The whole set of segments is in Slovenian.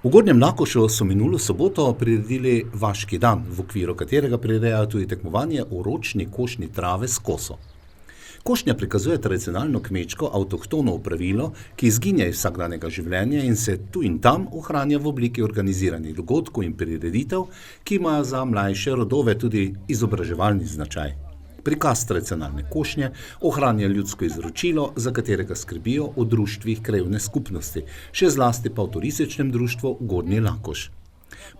V Gornjem Lakošu so minulo soboto priredili Vaški dan, v okviru katerega prirejajo tudi tekmovanje v ročni košnji trave s koso. Košnja prikazuje tradicionalno kmečko avtohtono opravilo, ki izginja iz vsakdanjega življenja in se tu in tam ohranja v obliki organiziranih dogodkov in prireditev, ki imajo za mlajše rodove tudi izobraževalni značaj. Prikaz tradicionalne košnje ohranja ljudsko izročilo, za katerega skrbijo v društvih krajevne skupnosti, še zlasti pa v turističnem društvu Gornji Lakoš.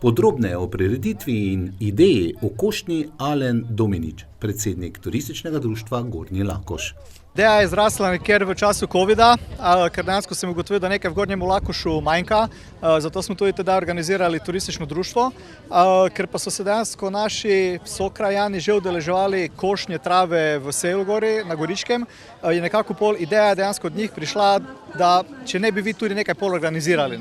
Podrobneje o prireditvi in ideji o košnji Alen Dominič, predsednik turističnega društva Gornji Lakoš. Ideja je zrasla nekjer v času covida, ker dejansko sem ugotovil, da nekaj v Gornjem Lakošu manjka, zato smo tudi tedaj organizirali turistično društvo, ker pa so se dejansko naši sokrajani že udeleževali košnje trave v Selgori na Goričkem, je nekako ideja dejansko od njih prišla, da če ne bi vi tudi nekaj pol organizirali.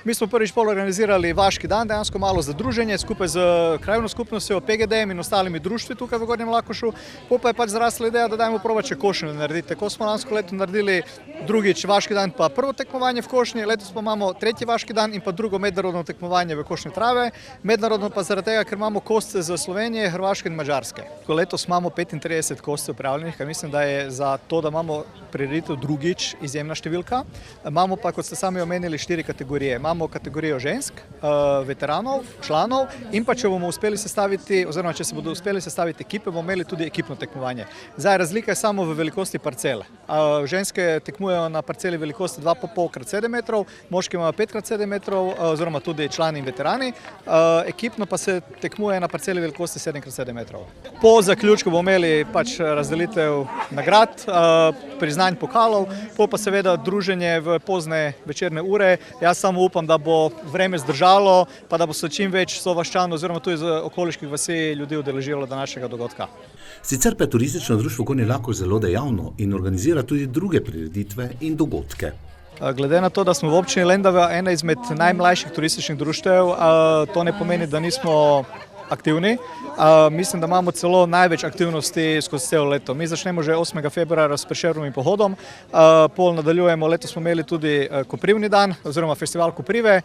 Mi smo prvič pol organizirali Vaški dan, dejansko malo za druženje skupaj z krajevno skupnostjo, PGD-jem in ostalimi društvi tukaj v Gornjem Lakošu, pa je pač zrasla ideja, da dajmo probati še košnjo narediti. Tako smo lansko leto naredili drugič Vaški dan pa prvo tekmovanje v košnji, letos pa imamo tretji Vaški dan in pa drugo mednarodno tekmovanje v košnji trave, mednarodno pa zaradi tega, ker imamo kosce z Slovenije, Hrvaške in Madžarske. Letos imamo 35 koscev prijavljenih, kar mislim, da je za to, da imamo prireditev drugič izjemna številka. Imamo pa, kot ste sami omenili, 4 kategorije. Imamo kategorijo žensk, veteranov, članov in pa če bomo uspeli sestaviti, oziroma če se bodo uspeli sestaviti ekipe, bomo imeli tudi ekipno tekmovanje. Zdaj, razlika je samo v velikosti parcele. Ženske tekmujejo na parceli velikosti 2,5x7 metrov, moški imajo 5x7 metrov, oziroma tudi člani in veterani. Ekipno pa se tekmuje na parceli velikosti 7x7 metrov. Po zaključku bomo imeli pač razdelitev nagrad, priznanj pokalov, pa seveda druženje v pozne večerne ure. Jaz samo upam, da bo vreme zdržalo, pa da bo se čim več sovaščanov oziroma tudi iz okoliških vasi ljudi udeležilo današnjega dogodka. Sicer pa je turistično društvo Gornji Lakoš zelo dejavno in organizira tudi druge prireditve in dogodke. Glede na to, da smo v občini Lendava ena izmed najmlajših turističnih društev, to ne pomeni, da nismo aktivni. Mislim, da imamo celo največ aktivnosti skozi celo leto. Mi začnemo že 8. februarja s Prešernovim pohodom, pol nadaljujemo, letos smo imeli tudi Koprivni dan oziroma festival Koprive,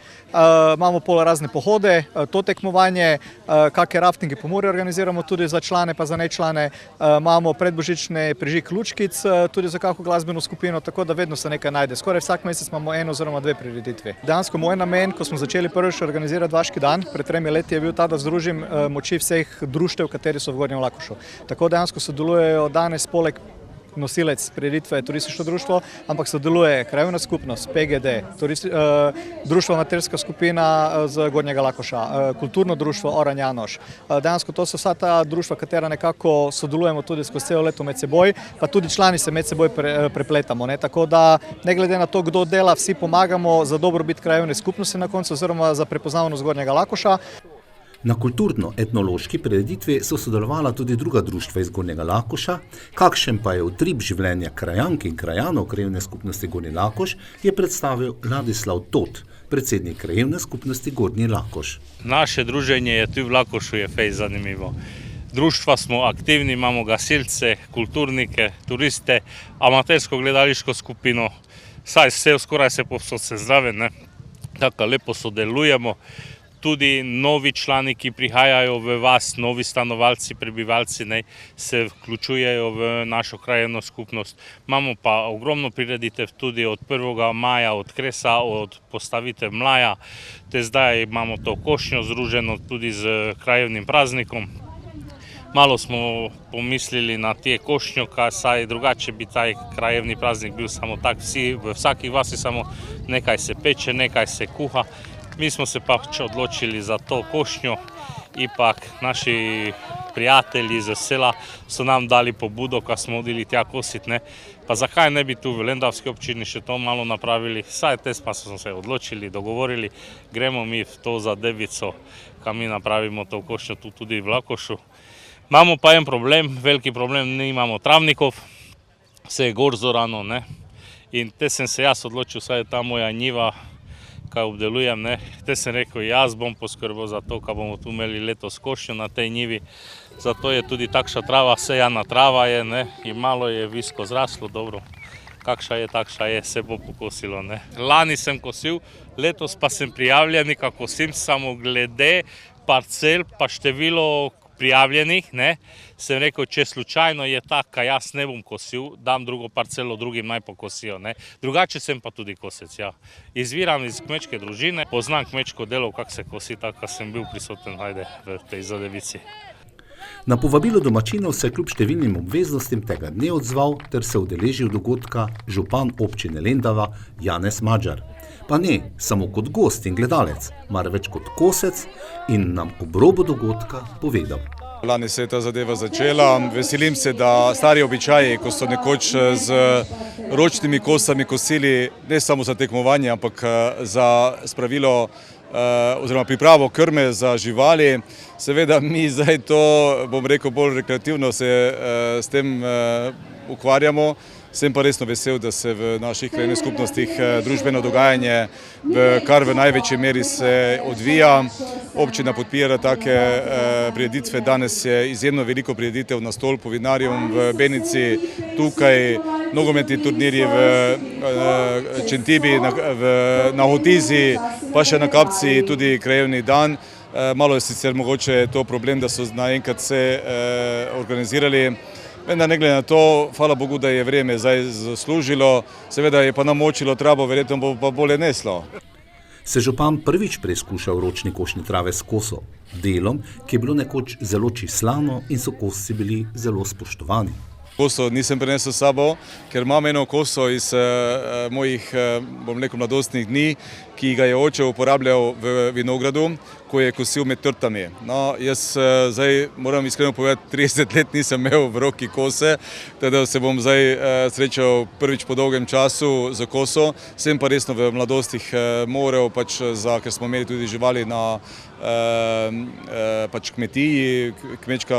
imamo pol razne pohode, to tekmovanje, kakšne raftinge po Muri organiziramo tudi za člane pa za nečlane, imamo predbožični prižig lučkic tudi za kakšno glasbeno skupino, tako da vedno se nekaj najde. Skoraj vsak mesec imamo eno oziroma dve prireditvi. Dejansko moj namen, ko smo začeli prvič organizirati Vaški dan, pred 3 leti je bil ta, da združim moči vseh društev, kateri so v Gornjem Lakošu. Tako dejansko sodelujejo danes poleg nosilec prireditve turistično društvo, ampak sodeluje krajevna skupnost, PGD, društvo amaterska skupina z Gornjega Lakoša, kulturno društvo Oran Janoš. Dejansko to so vsa ta društva, katera nekako sodelujemo tudi skozi celo leto med seboj, pa tudi člani se med seboj prepletamo. Tako da ne glede na to, kdo dela, vsi pomagamo za dobrobit krajevne skupnosti na koncu oziroma za prepoznavnost Gornjega Lakoša. Na kulturno-etnološki prireditvi so sodelovala tudi druga društva iz Gornjega Lakoša. Kakšen pa je utrip življenja krajank in krajanov krajevne skupnosti Gornji Lakoš, je predstavil Ladislav Tot, predsednik krajevne skupnosti Gornji Lakoš. Naše druženje je tu v Lakošu je fejs zanimivo. Društva smo aktivni, imamo gasilce, kulturnike, turiste, amatersko gledališko skupino, skoraj se povsod se zdrave, tako lepo sodelujemo. Tudi novi člani, ki prihajajo v vas, novi stanovalci, prebivalci, se vključujejo v našo krajevno skupnost. Imamo pa ogromno prireditev tudi od 1. maja, od kresa, od postavitev mlaja, te zdaj imamo to košnjo združeno tudi z krajevnim praznikom. Malo smo pomislili na te košnjo, saj drugače bi taj krajevni praznik bil samo tak, v vsaki vasi samo nekaj se peče, nekaj se kuha. Mi smo se pač odločili za to košnjo, ipak naši prijatelji iz sela so nam dali pobudo, ko smo odili tja kositi, pa zakaj ne bi tu v Lendavski občini še to malo napravili, saj te pa smo se odločili, dogovorili, gremo mi v to za Devico, kam mi napravimo to košnjo tu tudi v Lakošu. Imamo pa en problem, veliki problem, nimamo travnikov, vse je gor zorano, in te sem se jaz odločil, saj je ta moja njiva, kaj obdelujem, te sem rekel, jaz bom poskrbel za to, kaj bomo tu imeli letos košnjo na tej njivi. Zato je tudi takšna trava, sejana trava je, in malo je visko zraslo, dobro. kakša je, takša je, se bo pokosilo. Ne. Lani sem kosil, letos pa sem prijavljen, kako kosim, samo glede parcel pa število prijavljenih, ne, sem rekel, če slučajno je taka, jaz ne bom kosil, dam drugo parcelo, drugim naj pokosijo. Ne. Drugače sem pa tudi kosec, ja. Izviram iz kmečke družine, poznam kmečko delo, kako se kosi, tako sem bil prisoten v tej zadevici. Na povabilo domačinov se je kljub številnim obveznostim tega dne odzval ter se udeležil dogodka župan občine Lendava Janez Madžar. Pa ne samo kot gost in gledalec, marveč kot kosec in nam ob robu dogodka povedal. Lani se je ta zadeva začela. Veselim se, da stari običaji, ko so nekoč z ročnimi kosami kosili ne samo za tekmovanje, ampak za spravilo oziroma pripravo krme za živali. Seveda mi zdaj to, bom rekel, bolj rekreativno se s tem ukvarjamo. Sem pa resno vesel, da se v naših krajevnih skupnostih družbeno dogajanje kar v največji meri se odvija. Občina podpira take prireditve. Danes je izjemno veliko prireditev na Stolpu, vinarjem v Benici, tukaj nogometni turnirji v Čentibi, na Hotizi, pa še na Kapci tudi krajevni dan. Malo je sicer mogoče to problem, da so naenkrat se organizirali. Vendar ne glede na to, hvala Bogu, da je vreme zdaj zaslužilo, seveda je pa namočilo travo, verjetno bo pa bolje neslo. Se župan prvič preizkušal ročni košnji trave s koso, delom, ki je bilo nekoč zelo čislano in so kosci bili zelo spoštovani. Koso nisem prinesel s sabo, ker imam eno koso iz mojih, bom rekel, mladostnih dni, ki ga je oče uporabljal v vinogradu, ko je kosil med trtami. No, jaz zdaj moram iskreno povedati, 30 let nisem imel v roki kose, teda se bom zdaj srečal prvič po dolgem času za koso. Sem pa resno v mladostih moral, ker smo imeli tudi živali na kmetiji, kmečka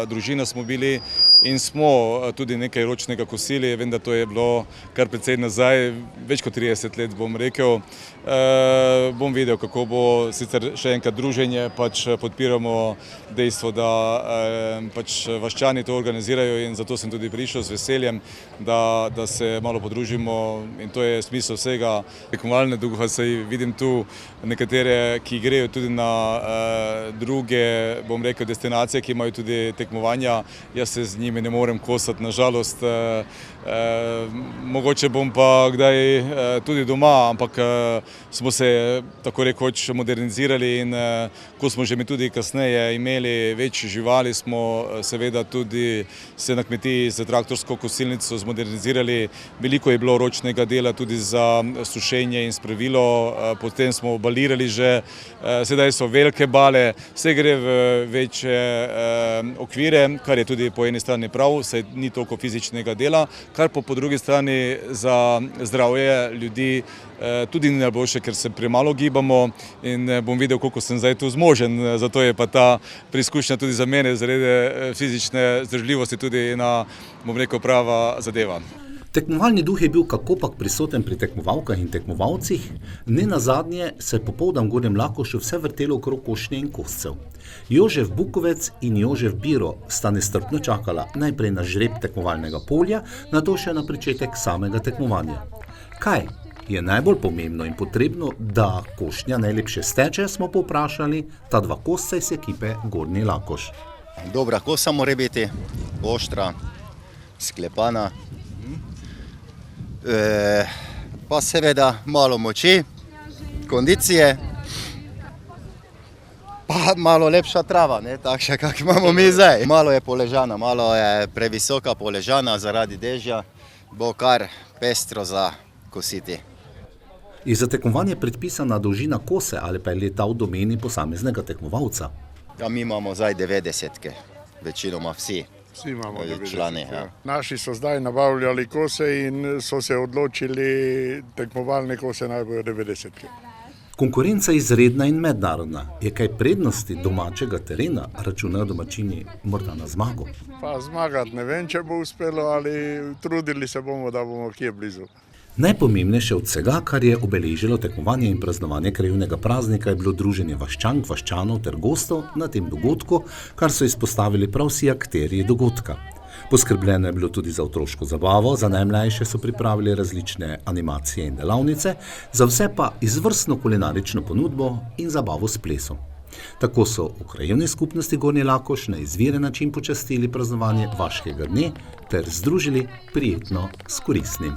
družina smo bili in smo tudi nekaj ročnega kosili, vendar to je bilo kar precej nazaj, več kot 30 let bom rekel. Bom videl, kako bo sicer še enkrat druženje, podpiramo dejstvo, da vaščani to organizirajo in zato sem tudi prišel z veseljem, da se malo podružimo in to je smisel vsega. Tekmovalne duha, saj vidim tu nekatere, ki grejo tudi na druge, bom rekel, destinacije, ki imajo tudi tekmovanja. Jaz se z njimi ne morem kosati, nažalost. Mogoče bom pa kdaj tudi doma, ampak smo se tako rekoč modernizirali in ko smo že mi tudi kasneje imeli več živali, smo seveda tudi se na kmetiji z traktorsko kosilnico zmodernizirali. Veliko je bilo ročnega dela tudi za sušenje in spravilo, potem smo balirali že, sedaj so velike bale, vse gre v večje okvire, kar je tudi po eni strani prav, saj ni toliko fizičnega dela, kar pa po drugi strani za zdravje ljudi tudi ni najboljše, ker se premalo gibamo in bom videl, koliko sem zdaj tu zmožen, zato je pa ta preizkušnja tudi za mene zaradi fizične zdržljivosti tudi ena, bom rekel, prava zadeva. Tekmovalni duh je bil kakopak prisoten pri tekmovalkah in tekmovalcih, ne nazadnje se je popoldan v Gornjem Lakošu vse vrtelo okrog košnje in koscev. Jožef Bukovec in Jožef Biro sta nestrpno čakala najprej na žreb tekmovalnega polja, nato še na pričetek samega tekmovanja. Kaj je najbolj pomembno in potrebno, da košnja najlepše steče, smo povprašali ta dva kosca iz ekipe Gornji Lakoš. Dobra kosa mora biti, oštra, sklepana, pa seveda malo moči, kondicije, pa malo lepša trava, takšna, kak imamo mi zdaj. Malo je poležana, malo je previsoka poležana zaradi dežja, bo kar pestro za kositi. Je za tekmovanje predpisana dolžina kose ali pa je leta v domeni posameznega tekmovalca? Ja, mi imamo zdaj 90-ke, večinoma vsi. Vsi imamo 90. člani. Ja. Naši so zdaj nabavljali kose in so se odločili, tekmovalne kose naj bojo 90. Konkurenca je izredna in mednarodna. Je kaj prednosti domačega terena, računajo domačini morda na zmago? Pa zmagati ne vem, če bo uspelo, ali trudili se bomo, da bomo kje blizu. Najpomembnejše od vsega, kar je obeležilo tekmovanje in praznovanje krajevnega praznika, je bilo druženje vaščank, vaščanov ter gostov na tem dogodku, kar so izpostavili prav vsi akterji dogodka. Poskrbljeno je bilo tudi za otroško zabavo, za najmlajše so pripravili različne animacije in delavnice, za vse pa izvrstno kulinarično ponudbo in zabavo s plesom. Tako so v krajevni skupnosti Gornji Lakoš na izviren način počastili praznovanje Vaškega dne ter združili prijetno s koristnim.